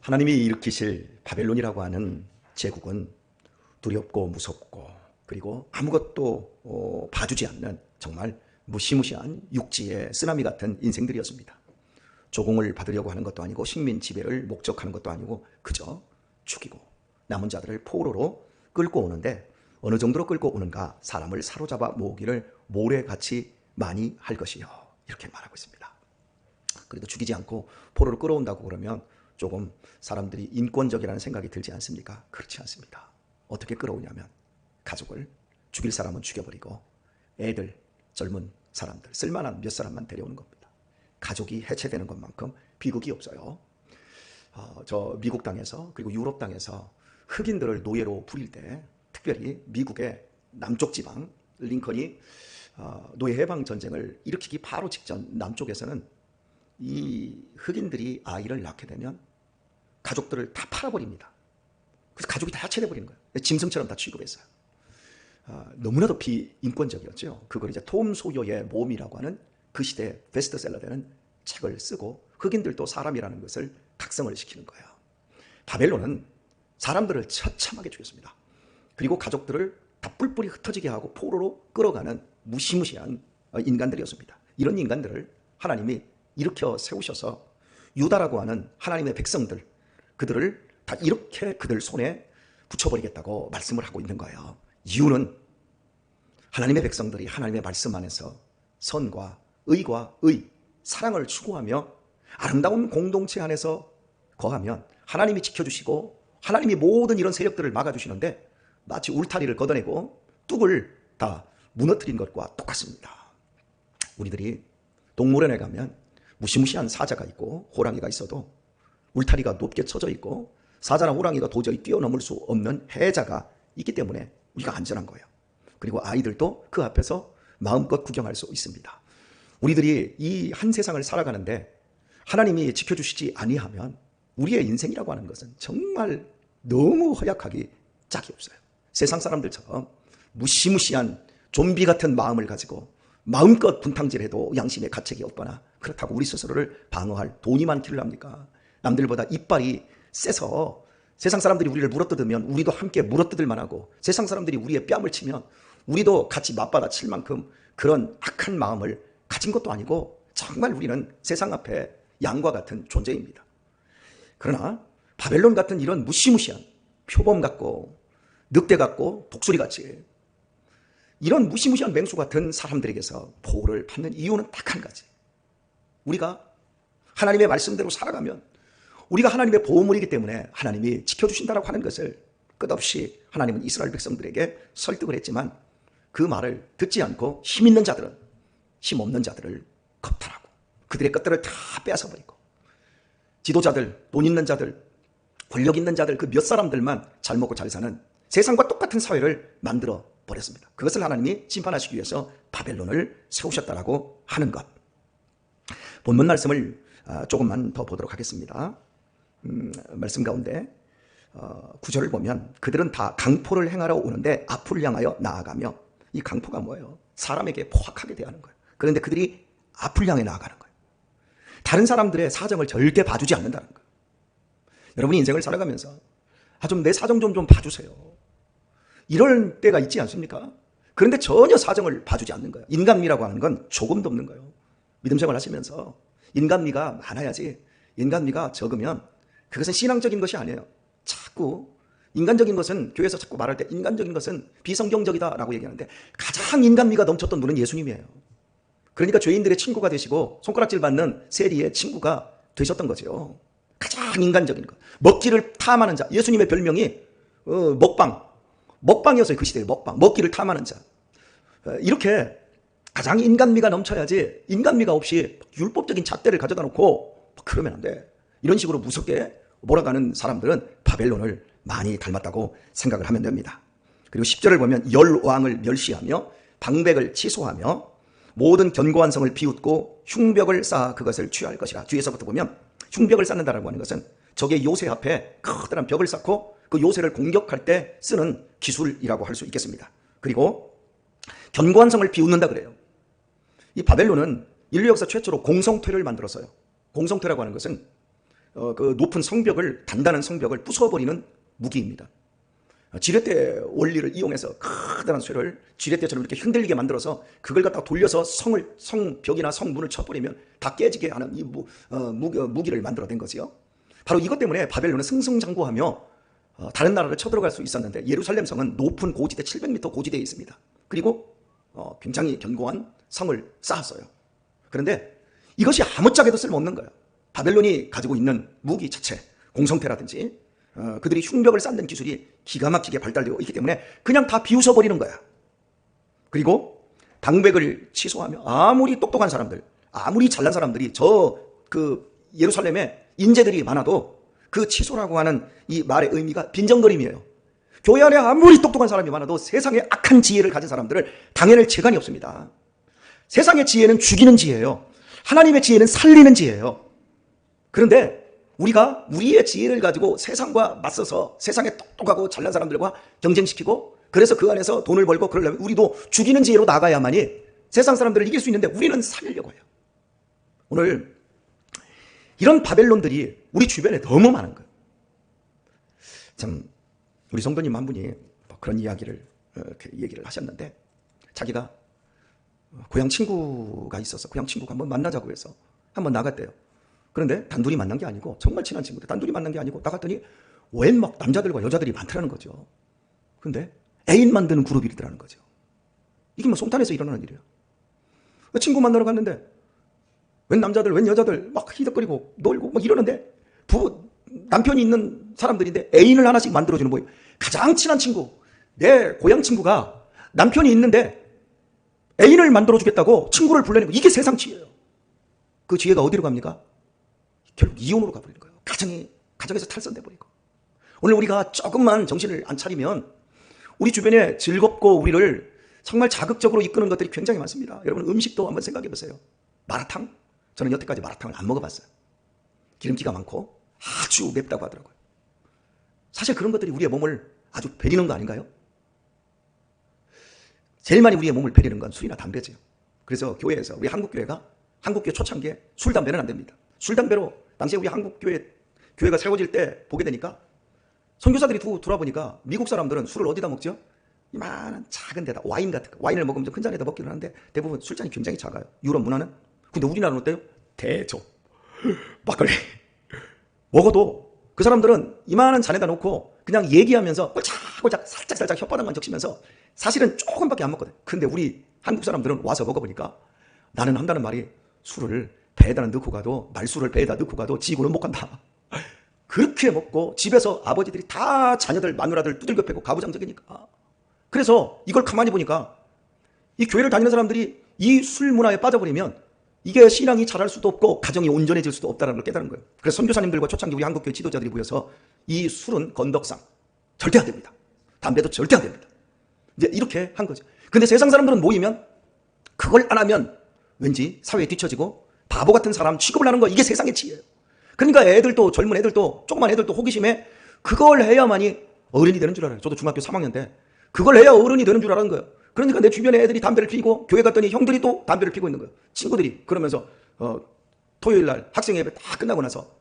하나님이 일으키실 바벨론이라고 하는 제국은 두렵고 무섭고 그리고 아무것도 봐주지 않는 정말 무시무시한 육지의 쓰나미 같은 인생들이었습니다. 조공을 받으려고 하는 것도 아니고 식민 지배를 목적하는 것도 아니고 그저 죽이고 남은 자들을 포로로 끌고 오는데 어느 정도로 끌고 오는가? 사람을 사로잡아 모으기를 모래같이 많이 할 것이요, 이렇게 말하고 있습니다. 그래도 죽이지 않고 포로로 끌어온다고 그러면 조금 사람들이 인권적이라는 생각이 들지 않습니까? 그렇지 않습니다. 어떻게 끌어오냐면 가족을 죽일 사람은 죽여버리고 애들, 젊은 사람들, 쓸만한 몇 사람만 데려오는 겁니다. 가족이 해체되는 것만큼 비극이 없어요. 저 미국 땅에서 그리고 유럽 땅에서 흑인들을 노예로 부릴 때 특별히 미국의 남쪽 지방 링컨이 노예 해방 전쟁을 일으키기 바로 직전 남쪽에서는 이 흑인들이 아이를 낳게 되면 가족들을 다 팔아버립니다. 그래서 가족이 다 해체돼 버리는 거예요. 짐승처럼 다 취급했어요. 너무나도 비인권적이었죠. 그걸 이제 톰 소요의 몸이라고 하는 그 시대 베스트셀러되는 책을 쓰고 흑인들도 사람이라는 것을 각성을 시키는 거예요. 바벨론은 사람들을 처참하게 죽였습니다. 그리고 가족들을 다 뿔뿔이 흩어지게 하고 포로로 끌어가는 무시무시한 인간들이었습니다. 이런 인간들을 하나님이 일으켜 세우셔서 유다라고 하는 하나님의 백성들, 그들을 다 이렇게 그들 손에 붙여버리겠다고 말씀을 하고 있는 거예요. 이유는 하나님의 백성들이 하나님의 말씀 안에서 선과 의와 의, 사랑을 추구하며 아름다운 공동체 안에서 거하면 하나님이 지켜주시고 하나님이 모든 이런 세력들을 막아주시는데 마치 울타리를 걷어내고 뚝을 다 무너뜨린 것과 똑같습니다. 우리들이 동물원에 가면 무시무시한 사자가 있고 호랑이가 있어도 울타리가 높게 쳐져 있고 사자나 호랑이가 도저히 뛰어넘을 수 없는 해자가 있기 때문에 우리가 안전한 거예요. 그리고 아이들도 그 앞에서 마음껏 구경할 수 있습니다. 우리들이 이 한 세상을 살아가는데 하나님이 지켜주시지 아니하면 우리의 인생이라고 하는 것은 정말 너무 허약하기 짝이 없어요. 세상 사람들처럼 무시무시한 좀비 같은 마음을 가지고 마음껏 분탕질해도 양심의 가책이 없거나 그렇다고 우리 스스로를 방어할 돈이 많기를 합니까? 남들보다 이빨이 세서 세상 사람들이 우리를 물어뜯으면 우리도 함께 물어뜯을 만하고 세상 사람들이 우리의 뺨을 치면 우리도 같이 맞받아 칠 만큼 그런 악한 마음을 가진 것도 아니고 정말 우리는 세상 앞에 양과 같은 존재입니다. 그러나 바벨론 같은 이런 무시무시한 표범 같고 늑대 같고 독수리 같이 이런 무시무시한 맹수 같은 사람들에게서 보호를 받는 이유는 딱 한 가지. 우리가 하나님의 말씀대로 살아가면 우리가 하나님의 보호물이기 때문에 하나님이 지켜주신다라고 하는 것을 끝없이 하나님은 이스라엘 백성들에게 설득을 했지만 그 말을 듣지 않고 힘 있는 자들은 힘 없는 자들을 겁탈하고 그들의 것들을 다 빼앗아버리고 지도자들, 돈 있는 자들, 권력 있는 자들 그 몇 사람들만 잘 먹고 잘 사는 세상과 똑같은 사회를 만들어 버렸습니다. 그것을 하나님이 심판하시기 위해서 바벨론을 세우셨다라고 하는 것. 본문 말씀을 조금만 더 보도록 하겠습니다. 말씀 가운데 9절을 보면 그들은 다 강포를 행하러 오는데 앞을 향하여 나아가며, 이 강포가 뭐예요? 사람에게 포악하게 대하는 거예요. 그런데 그들이 앞을 향해 나아가는 거예요. 다른 사람들의 사정을 절대 봐주지 않는다는 거예요. 여러분이 인생을 살아가면서 좀 내 사정 좀 봐주세요, 이럴 때가 있지 않습니까? 그런데 전혀 사정을 봐주지 않는 거예요. 인간미라고 하는 건 조금도 없는 거예요. 믿음 생활 하시면서 인간미가 많아야지, 인간미가 적으면 그것은 신앙적인 것이 아니에요. 자꾸 인간적인 것은, 교회에서 자꾸 말할 때 인간적인 것은 비성경적이다라고 얘기하는데 가장 인간미가 넘쳤던 분은 예수님이에요. 그러니까 죄인들의 친구가 되시고 손가락질 받는 세리의 친구가 되셨던 거죠. 가장 인간적인 것, 먹기를 탐하는 자. 예수님의 별명이 먹방이었어요. 그 시대에 먹기를 탐하는 자. 이렇게 가장 인간미가 넘쳐야지, 인간미가 없이 율법적인 잣대를 가져다 놓고 그러면 안 돼. 이런 식으로 무섭게 몰아가는 사람들은 바벨론을 많이 닮았다고 생각을 하면 됩니다. 그리고 10절을 보면 열왕을 멸시하며 방백을 취소하며 모든 견고한 성을 비웃고 흉벽을 쌓아 그것을 취할 것이라. 뒤에서부터 보면 흉벽을 쌓는다라고 하는 것은 적의 요새 앞에 커다란 벽을 쌓고 그 요새를 공격할 때 쓰는 기술이라고 할 수 있겠습니다. 그리고 견고한 성을 비웃는다 그래요. 이 바벨론은 인류 역사 최초로 공성퇴를 만들었어요. 공성퇴라고 하는 것은 그 높은 성벽을, 단단한 성벽을 부숴버리는 무기입니다. 지렛대 원리를 이용해서 커다란 쇠를 지렛대처럼 이렇게 흔들리게 만들어서 그걸 갖다가 돌려서 성벽이나 성문을 쳐버리면 다 깨지게 하는 이 무기를 만들어낸 거지요. 바로 이것 때문에 바벨론은 승승장구하며 다른 나라를 쳐들어갈 수 있었는데, 예루살렘 성은 높은 고지대 700m 고지대에 있습니다. 그리고 굉장히 견고한 성을 쌓았어요. 그런데 이것이 아무짝에도 쓸모없는 거예요. 바벨론이 가지고 있는 무기 자체, 공성태라든지 그들이 흉벽을 쌓는 기술이 기가 막히게 발달되어 있기 때문에 그냥 다 비웃어버리는 거야. 그리고 방백을 취소하며 아무리 똑똑한 사람들, 아무리 잘난 사람들이 예루살렘에 인재들이 많아도 그 취소라고 하는 이 말의 의미가 빈정거림이에요. 교회 안에 아무리 똑똑한 사람이 많아도 세상에 악한 지혜를 가진 사람들을 당해낼 재간이 없습니다. 세상의 지혜는 죽이는 지혜예요. 하나님의 지혜는 살리는 지혜예요. 그런데 우리가 우리의 지혜를 가지고 세상과 맞서서 세상에 똑똑하고 잘난 사람들과 경쟁시키고, 그래서 그 안에서 돈을 벌고 그러려면 우리도 죽이는 지혜로 나가야만이 세상 사람들을 이길 수 있는데, 우리는 살리려고 해요. 오늘 이런 바벨론들이 우리 주변에 너무 많은 거예요. 참, 우리 성도님 한 분이 그런 이야기를 얘기를 하셨는데, 자기가 고향 친구가 있어서 고향 친구가 한번 만나자고 해서 한번 나갔대요. 그런데 단둘이 만난 게 아니고, 정말 친한 친구들 단둘이 만난 게 아니고, 나갔더니 웬 막 남자들과 여자들이 많다는 거죠. 근데 애인 만드는 그룹이더라는 거죠. 이게 뭐 송탄에서 일어나는 일이에요. 친구 만나러 갔는데 웬 남자들 웬 여자들 막 히덕거리고 놀고 막 이러는데, 남편이 있는 사람들인데 애인을 하나씩 만들어주는 거예요. 가장 친한 친구, 내 고향 친구가 남편이 있는데 애인을 만들어주겠다고 친구를 불러내고, 이게 세상 지혜예요. 그 지혜가 어디로 갑니까? 결국 이혼으로 가버리는 거예요. 가정에서 탈선돼 버리고. 오늘 우리가 조금만 정신을 안 차리면 우리 주변에 즐겁고 우리를 정말 자극적으로 이끄는 것들이 굉장히 많습니다. 여러분, 음식도 한번 생각해 보세요. 마라탕? 저는 여태까지 마라탕을 안 먹어봤어요. 기름기가 많고 아주 맵다고 하더라고요. 사실 그런 것들이 우리의 몸을 아주 베리는 거 아닌가요? 제일 많이 우리의 몸을 베리는 건 술이나 담배죠. 그래서 교회에서, 우리 한국교회 초창기에 술, 담배는 안 됩니다. 술, 담배로 당시에 우리 교회가 세워질 때 보게 되니까, 선교사들이 돌아보니까 미국 사람들은 술을 어디다 먹죠? 이만한 작은 데다, 와인 같은 거, 와인을 먹으면 큰 잔에다 먹기는 하는데 대부분 술잔이 굉장히 작아요. 유럽 문화는. 근데 우리나라는 어때요? 대조, 막걸리. 먹어도 그 사람들은 이만한 잔에다 놓고 그냥 얘기하면서 꼴짝꼴짝 살짝 혓바닥만 적시면서 사실은 조금밖에 안 먹거든. 근데 우리 한국 사람들은 와서 먹어보니까, 나는 한다는 말이 술을 배에다 넣고 가도, 말술을 배에다 넣고 가도 지고는 못 간다. 그렇게 먹고 집에서 아버지들이 다 자녀들, 마누라들 두들겨 패고 가부장적이니까. 그래서 이걸 가만히 보니까 이 교회를 다니는 사람들이 이 술 문화에 빠져버리면 이게 신앙이 자랄 수도 없고 가정이 온전해질 수도 없다는 걸 깨달은 거예요. 그래서 선교사님들과 초창기 우리 한국교회 지도자들이 모여서 이 술은 건덕상, 절대 안 됩니다. 담배도 절대 안 됩니다. 이제 이렇게 한 거죠. 근데 세상 사람들은 모이면 그걸 안 하면 왠지 사회에 뒤처지고 바보 같은 사람 취급을 하는 거, 이게 세상의 지혜예요. 그러니까 애들도, 젊은 애들도, 조그만 애들도 호기심에 그걸 해야만이 어른이 되는 줄 알아요. 저도 중학교 3학년 때 그걸 해야 어른이 되는 줄 아는 거예요. 그러니까 내 주변에 애들이 담배를 피고, 교회 갔더니 형들이 또 담배를 피고 있는 거예요. 친구들이. 그러면서 토요일 날 학생 예배 다 끝나고 나서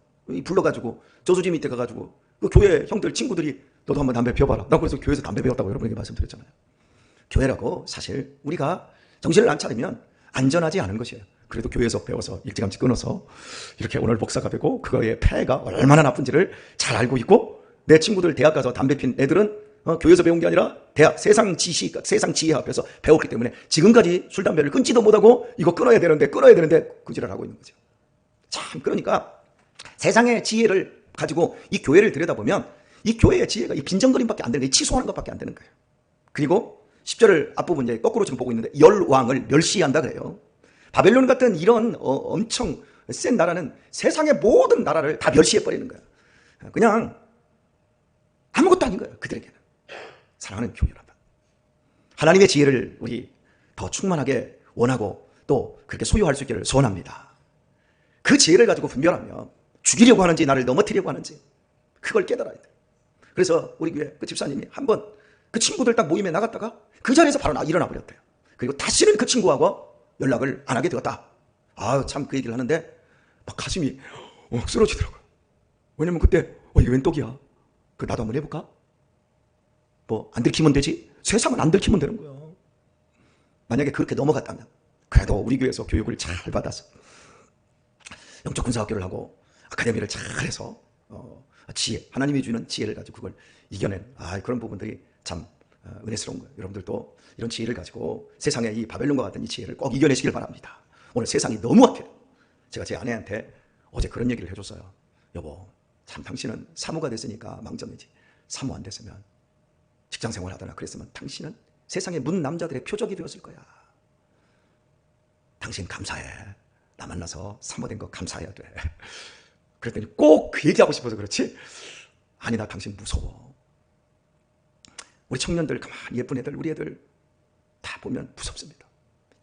불러가지고 저수지 밑에 가가지고 그 교회 형들 친구들이 너도 한번 담배 피워봐라. 나 그래서 교회에서 담배 배웠다고 여러분에게 말씀드렸잖아요. 교회라고 사실 우리가 정신을 안 차리면 안전하지 않은 것이에요. 그래도 교회에서 배워서 일찌감치 끊어서 이렇게 오늘 목사가 되고 그거의 폐해가 얼마나 나쁜지를 잘 알고 있고, 내 친구들 대학 가서 담배 핀 애들은 교회에서 배운 게 아니라 대학 세상 지혜 앞에서 배웠기 때문에 지금까지 술, 담배를 끊지도 못하고 이거 끊어야 되는데 그지랄 하고 있는 거죠. 참, 그러니까 세상의 지혜를 가지고 이 교회를 들여다보면 이 교회의 지혜가 이 빈정거림밖에 안 되는 거예요. 치소하는 것밖에 안 되는 거예요. 그리고 10절 앞부분 이제 거꾸로 지금 보고 있는데, 열왕을 멸시한다 그래요. 바벨론 같은 이런 엄청 센 나라는 세상의 모든 나라를 다 멸시해버리는 거예요. 그냥 아무것도 아닌 거예요, 그들에게는. 사랑하는 교회 여러분, 하나님의 지혜를 우리 더 충만하게 원하고 또 그렇게 소유할 수 있기를 소원합니다. 그 지혜를 가지고 분별하며 죽이려고 하는지 나를 넘어뜨리려고 하는지 그걸 깨달아야 돼요. 그래서 우리 교회 그 집사님이 한번 그 친구들 딱 모임에 나갔다가 그 자리에서 바로 일어나 버렸대요. 그리고 다시는 그 친구하고 연락을 안 하게 되었다. 참 그 얘기를 하는데 막 가슴이 쓰러지더라고요. 왜냐면 그때 이게 웬 떡이야? 그 나도 한번 해볼까? 뭐 안 들키면 되지? 세상은 안 들키면 되는 거야. 만약에 그렇게 넘어갔다면 그래도 우리 교회에서 교육을 잘 받아서 영적 군사학교를 하고 아카데미를 잘해서 지혜, 하나님이 주는 지혜를 가지고 그걸 이겨낸 그런 부분들이 참 은혜스러운 거예요. 여러분들도 이런 지혜를 가지고 세상의 이 바벨론과 같은 이 지혜를 꼭 이겨내시길 바랍니다. 오늘 세상이 너무 악해. 제가 제 아내한테 어제 그런 얘기를 해줬어요. 여보, 참 당신은 사모가 됐으니까 망정이지. 사모 안 됐으면 직장생활 하거나 그랬으면 당신은 세상의 문 남자들의 표적이 되었을 거야. 당신 감사해. 나 만나서 사모된 거 감사해야 돼. 그랬더니 꼭 그 얘기하고 싶어서 그렇지. 아니, 나 당신 무서워. 우리 청년들 가만히 예쁜 애들, 우리 애들 다 보면 무섭습니다.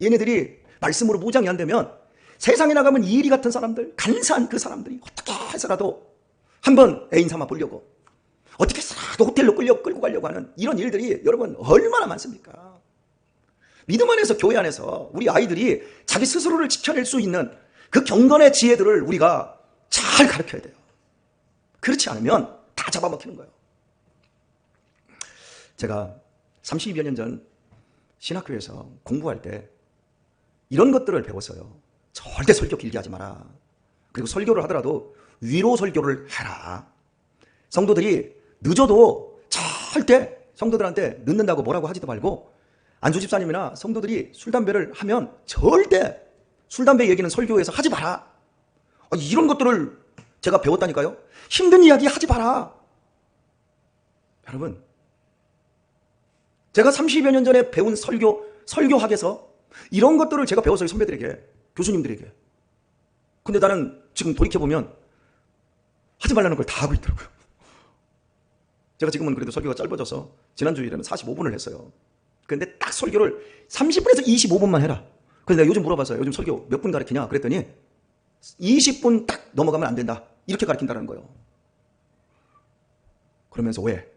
얘네들이 말씀으로 무장이 안 되면 세상에 나가면 이리 같은 사람들, 간사한 그 사람들이 어떻게 해서라도 한번 애인 삼아 보려고, 어떻게 해서라도 호텔로 끌고 가려고 하는 이런 일들이 여러분 얼마나 많습니까? 믿음 안에서, 교회 안에서 우리 아이들이 자기 스스로를 지켜낼 수 있는 그 경건의 지혜들을 우리가 잘 가르쳐야 돼요. 그렇지 않으면 다 잡아먹히는 거예요. 제가 30여 년 전 신학교에서 공부할 때 이런 것들을 배웠어요. 절대 설교 길게 하지 마라. 그리고 설교를 하더라도 위로 설교를 해라. 성도들이 늦어도 절대 성도들한테 늦는다고 뭐라고 하지도 말고, 안수 집사님이나 성도들이 술, 담배를 하면 절대 술, 담배 얘기는 설교에서 하지 마라. 이런 것들을 제가 배웠다니까요. 힘든 이야기 하지 마라. 여러분, 제가 30여 년 전에 배운 설교학에서 이런 것들을 제가 배웠어요. 선배들에게, 교수님들에게. 근데 나는 지금 돌이켜보면 하지 말라는 걸 다 하고 있더라고요. 제가 지금은 그래도 설교가 짧아져서 지난주일에는 45분을 했어요. 근데 딱 설교를 30분에서 25분만 해라. 그래서 내가 요즘 물어봤어요. 요즘 설교 몇 분 가르치냐? 그랬더니 20분 딱 넘어가면 안 된다. 이렇게 가르친다는 거예요. 그러면서 왜?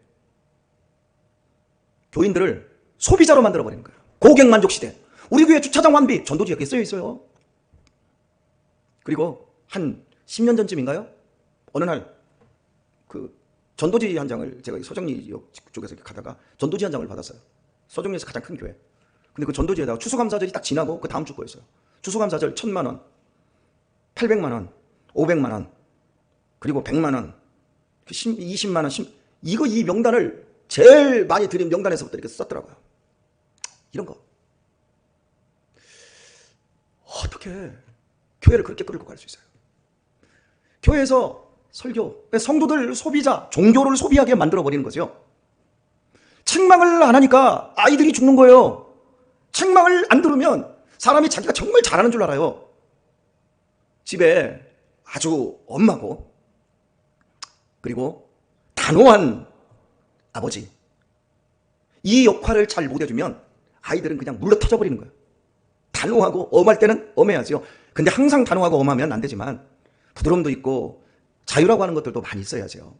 교인들을 소비자로 만들어버리는 거예요. 고객 만족 시대. 우리 교회 주차장 완비. 전도지에 쓰여 있어요. 그리고 한 10년 전쯤인가요? 어느 날 그 전도지 한 장을, 제가 서정리역 쪽에서 가다가 전도지 한 장을 받았어요. 서정리에서 가장 큰 교회. 근데 그 전도지에다가 추수감사절이 딱 지나고 그 다음 주 거였어요. 추수감사절 1,000만 원, 800만 원, 500만 원, 그리고 100만 원, 20만 원, 이 명단을 제일 많이 드린 명단에서부터 이렇게 썼더라고요. 이런 거. 어떻게 교회를 그렇게 끌고 갈 수 있어요? 교회에서 설교, 성도들 소비자, 종교를 소비하게 만들어버리는 거죠. 책망을 안 하니까 아이들이 죽는 거예요. 책망을 안 들으면 사람이 자기가 정말 잘하는 줄 알아요. 집에 아주 엄마고, 그리고 단호한 아버지, 이 역할을 잘 못해주면 아이들은 그냥 물러 터져버리는 거예요. 단호하고 엄할 때는 엄해야죠. 근데 항상 단호하고 엄하면 안 되지만 부드러움도 있고 자유라고 하는 것들도 많이 있어야죠.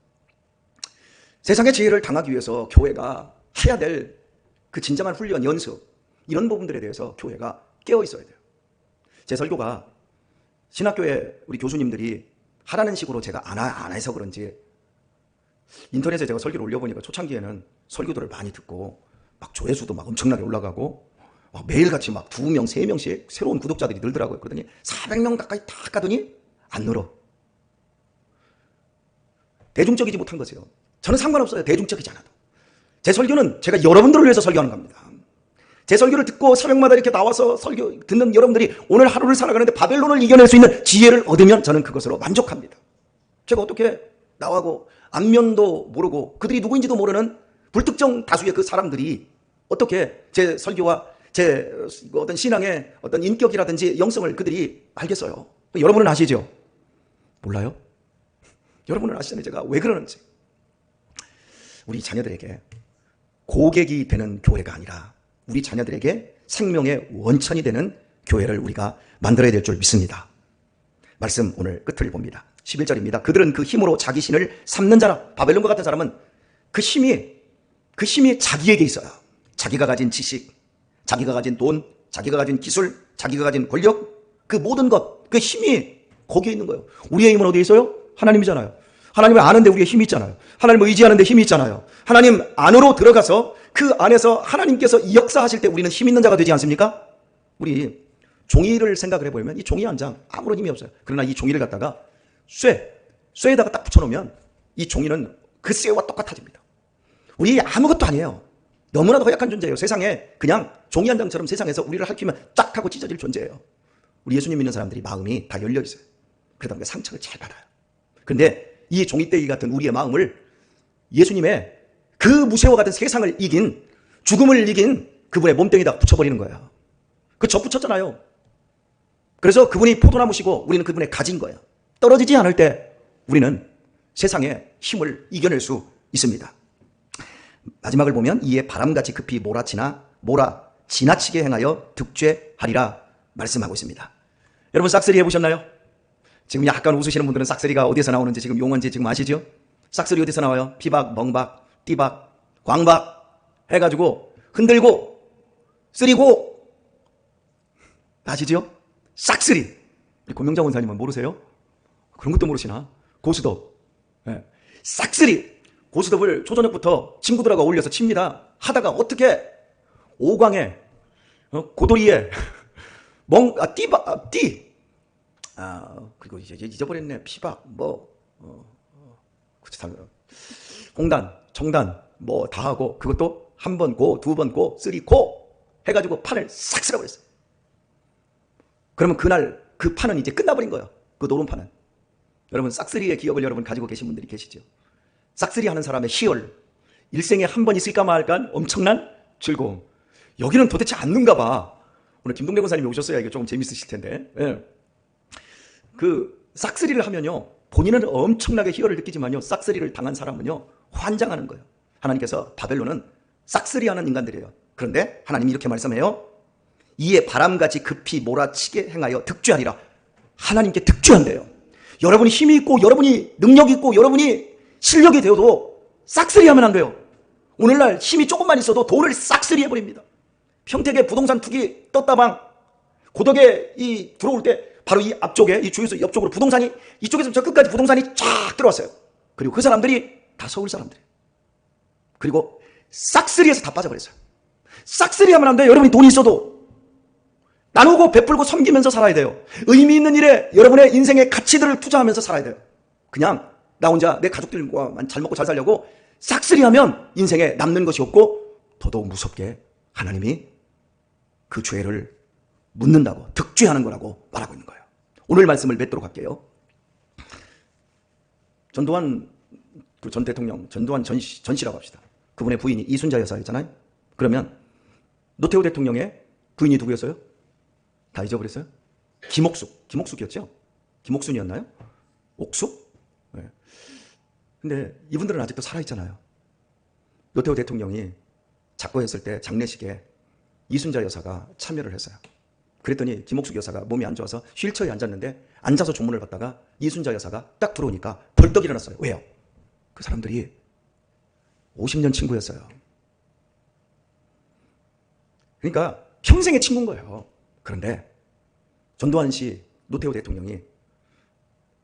세상의 지혜를 당하기 위해서 교회가 해야 될 그 진정한 훈련, 연습, 이런 부분들에 대해서 교회가 깨어 있어야 돼요. 제 설교가 신학교에 우리 교수님들이 하라는 식으로 제가 안 해서 그런지 인터넷에 제가 설교를 올려보니까 초창기에는 설교들을 많이 듣고 막 조회수도 막 엄청나게 올라가고 막 매일같이 막 2명, 3명씩 새로운 구독자들이 늘더라고요. 그러더니 400명 가까이 다 가더니 안 늘어. 대중적이지 못한 거죠. 저는 상관없어요. 대중적이지 않아도. 제 설교는 제가 여러분들을 위해서 설교하는 겁니다. 제 설교를 듣고 새벽마다 이렇게 나와서 설교 듣는 여러분들이 오늘 하루를 살아가는데 바벨론을 이겨낼 수 있는 지혜를 얻으면 저는 그것으로 만족합니다. 제가 어떻게 나하고 안면도 모르고 그들이 누구인지도 모르는 불특정 다수의 그 사람들이 어떻게 제 설교와 제 어떤 신앙의 어떤 인격이라든지 영성을 그들이 알겠어요? 여러분은 아시죠? 몰라요? 여러분은 아시잖아요. 제가 왜 그러는지. 우리 자녀들에게 고객이 되는 교회가 아니라 우리 자녀들에게 생명의 원천이 되는 교회를 우리가 만들어야 될 줄 믿습니다. 말씀 오늘 끝을 봅니다. 11절입니다. 그들은 그 힘으로 자기 신을 삼는 자라. 바벨론과 같은 사람은 그 힘이 자기에게 있어요. 자기가 가진 지식, 자기가 가진 돈, 자기가 가진 기술, 자기가 가진 권력, 그 모든 것, 그 힘이 거기에 있는 거예요. 우리의 힘은 어디에 있어요? 하나님이잖아요. 하나님을 아는데 우리의 힘이 있잖아요. 하나님을 의지하는데 힘이 있잖아요. 하나님 안으로 들어가서 그 안에서 하나님께서 역사하실 때 우리는 힘 있는 자가 되지 않습니까? 우리 종이를 생각을 해보면 이 종이 한 장 아무런 힘이 없어요. 그러나 이 종이를 갖다가 쇠에다가 딱 붙여놓으면 이 종이는 그 쇠와 똑같아집니다. 우리 아무것도 아니에요. 너무나도 허약한 존재예요. 세상에 그냥 종이 한 장처럼 세상에서 우리를 핥히면 쫙 하고 찢어질 존재예요. 우리 예수님 믿는 사람들이 마음이 다 열려 있어요. 그러다 보니까 상처를 잘 받아요. 그런데 이 종이떼기 같은 우리의 마음을 예수님의 그 무쇠와 같은 세상을 이긴, 죽음을 이긴 그분의 몸뚱이에다 붙여버리는 거예요. 그 접붙였잖아요. 그래서 그분이 포도나무시고 우리는 그분의 가진 거예요. 떨어지지 않을 때 우리는 세상의 힘을 이겨낼 수 있습니다. 마지막을 보면 이에 바람같이 급히 지나치게 행하여 득죄하리라 말씀하고 있습니다. 여러분 싹쓸이 해보셨나요? 지금 약간 웃으시는 분들은 싹쓸이가 어디서 나오는지 지금 용어인지 지금 아시죠? 싹쓸이 어디서 나와요? 피박, 멍박, 띠박, 광박 해가지고 흔들고 쓰리고 아시죠? 싹쓸이. 고명장 원사님은 모르세요? 그런 것도 모르시나? 고스톱. 네. 싹쓸이. 고스톱을 초저녁부터 친구들하고 어울려서 칩니다. 하다가 어떻게 오광에 고도리에 그리고 이제 잊어버렸네. 피박 홍단 청단 다 하고 그것도 한 번 고, 두 번 고, 쓰리 고 해가지고 판을 싹 쓸어버렸어요. 그러면 그날 그 판은 이제 끝나버린 거예요. 그 노름판은. 여러분 싹쓸이의 기억을 여러분 가지고 계신 분들이 계시죠. 싹쓸이 하는 사람의 희열, 일생에 한 번 있을까 말까 엄청난 즐거움. 여기는 도대체 않는가 봐. 오늘 김동대 권사님이 오셨어야 이게 조금 재밌으실 텐데. 예. 그 싹쓸이를 하면요, 본인은 엄청나게 희열을 느끼지만요, 싹쓸이를 당한 사람은요 환장하는 거예요. 하나님께서 바벨론은 싹쓸이하는 인간들이에요. 그런데 하나님이 이렇게 말씀해요. 이에 바람같이 급히 몰아치게 행하여 득죄하리라. 하나님께 득죄한대요. 여러분이 힘이 있고 여러분이 능력이 있고 여러분이 실력이 되어도 싹쓸이하면 안 돼요. 오늘날 힘이 조금만 있어도 돈을 싹쓸이 해버립니다. 평택에 부동산 투기 떴다방 고덕에 들어올 때 바로 이 앞쪽에 이 주유소 옆쪽으로 부동산이 이쪽에서 저 끝까지 부동산이 쫙 들어왔어요. 그리고 그 사람들이 다 서울 사람들이에요. 그리고 싹쓸이해서 다 빠져버렸어요. 싹쓸이하면 안 돼요. 여러분이 돈이 있어도 나누고 베풀고 섬기면서 살아야 돼요. 의미 있는 일에 여러분의 인생의 가치들을 투자하면서 살아야 돼요. 그냥 나 혼자 내 가족들과만 잘 먹고 잘 살려고 싹쓸이하면 인생에 남는 것이 없고 더더욱 무섭게 하나님이 그 죄를 묻는다고, 득죄하는 거라고 말하고 있는 거예요. 오늘 말씀을 맺도록 할게요. 전두환 전 대통령, 전두환 전 씨라고 합시다. 그분의 부인이 이순자 여사였잖아요. 그러면 노태우 대통령의 부인이 누구였어요? 다 잊어버렸어요? 김옥숙이었죠? 김옥순이었나요? 옥숙? 네. 근데 이분들은 아직도 살아있잖아요. 노태우 대통령이 작고했을 때 장례식에 이순자 여사가 참여를 했어요. 그랬더니 김옥숙 여사가 몸이 안 좋아서 휠체어에 앉았는데 앉아서 조문을 받다가 이순자 여사가 딱 들어오니까 벌떡 일어났어요. 왜요? 그 사람들이 50년 친구였어요. 그러니까 평생의 친구인 거예요. 그런데 전두환 씨, 노태우 대통령이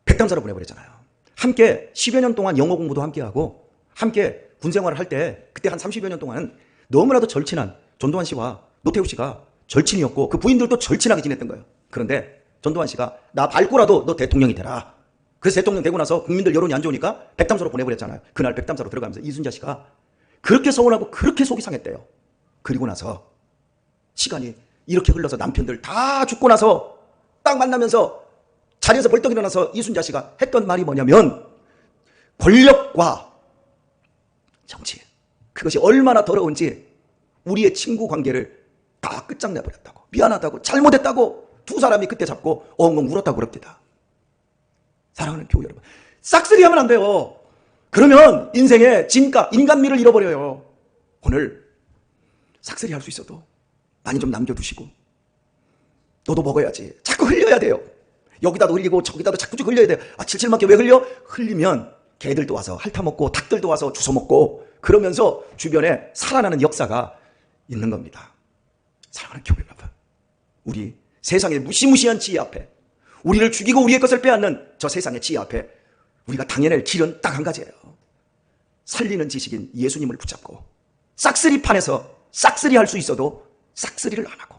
백담사로 보내버렸잖아요. 함께 10여 년 동안 영어 공부도 함께하고 함께 군 생활을 할 때 그때 한 30여 년 동안은 너무나도 절친한 전두환 씨와 노태우 씨가 절친이었고 그 부인들도 절친하게 지냈던 거예요. 그런데 전두환 씨가 나 밟고라도 너 대통령이 되라. 그래서 대통령 되고 나서 국민들 여론이 안 좋으니까 백담사로 보내버렸잖아요. 그날 백담사로 들어가면서 이순자 씨가 그렇게 서운하고 그렇게 속이 상했대요. 그리고 나서 시간이 이렇게 흘러서 남편들 다 죽고 나서 딱 만나면서 자리에서 벌떡 일어나서 이순자 씨가 했던 말이 뭐냐면 권력과 정치, 그것이 얼마나 더러운지 우리의 친구 관계를 다 끝장내버렸다고, 미안하다고, 잘못했다고 두 사람이 그때 잡고 엉엉 울었다고 그럽니다. 사랑하는 교우 여러분, 싹쓸이 하면 안 돼요. 그러면 인생의 진가, 인간미를 잃어버려요. 오늘 싹쓸이 할 수 있어도 많이 좀 남겨두시고 너도 먹어야지. 자꾸 흘려야 돼요. 여기다도 흘리고 저기다도 자꾸 흘려야 돼요. 칠칠맞게 왜 흘려? 흘리면 개들도 와서 핥아먹고 닭들도 와서 주워먹고 그러면서 주변에 살아나는 역사가 있는 겁니다. 사랑하는 교회 여러분, 우리 세상의 무시무시한 지혜 앞에, 우리를 죽이고 우리의 것을 빼앗는 저 세상의 지혜 앞에 우리가 당해낼 길은 딱 한 가지예요. 살리는 지식인 예수님을 붙잡고 싹쓸이판에서 싹쓸이 할 수 있어도 싹쓸이를 안 하고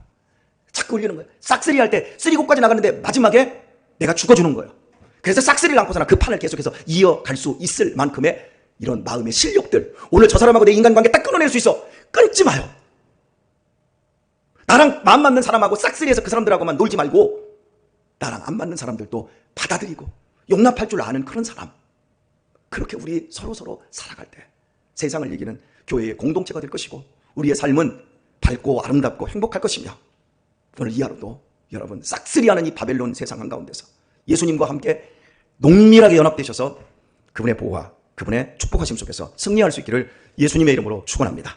자꾸 울리는 거예요. 싹쓸이 할 때 쓰리고까지 나가는데 마지막에 내가 죽어주는 거예요. 그래서 싹쓸이를 않고서나 그 판을 계속해서 이어갈 수 있을 만큼의 이런 마음의 실력들. 오늘 저 사람하고 내 인간관계 딱 끊어낼 수 있어. 끊지 마요. 나랑 마음 맞는 사람하고 싹쓸이해서 그 사람들하고만 놀지 말고 나랑 안 맞는 사람들도 받아들이고 용납할 줄 아는 그런 사람. 그렇게 우리 서로 살아갈 때 세상을 이기는 교회의 공동체가 될 것이고 우리의 삶은 밝고 아름답고 행복할 것이며 오늘 이 하루도 여러분 싹쓸이하는 이 바벨론 세상 한가운데서 예수님과 함께 농밀하게 연합되셔서 그분의 보호와 그분의 축복하심 속에서 승리할 수 있기를 예수님의 이름으로 축원합니다.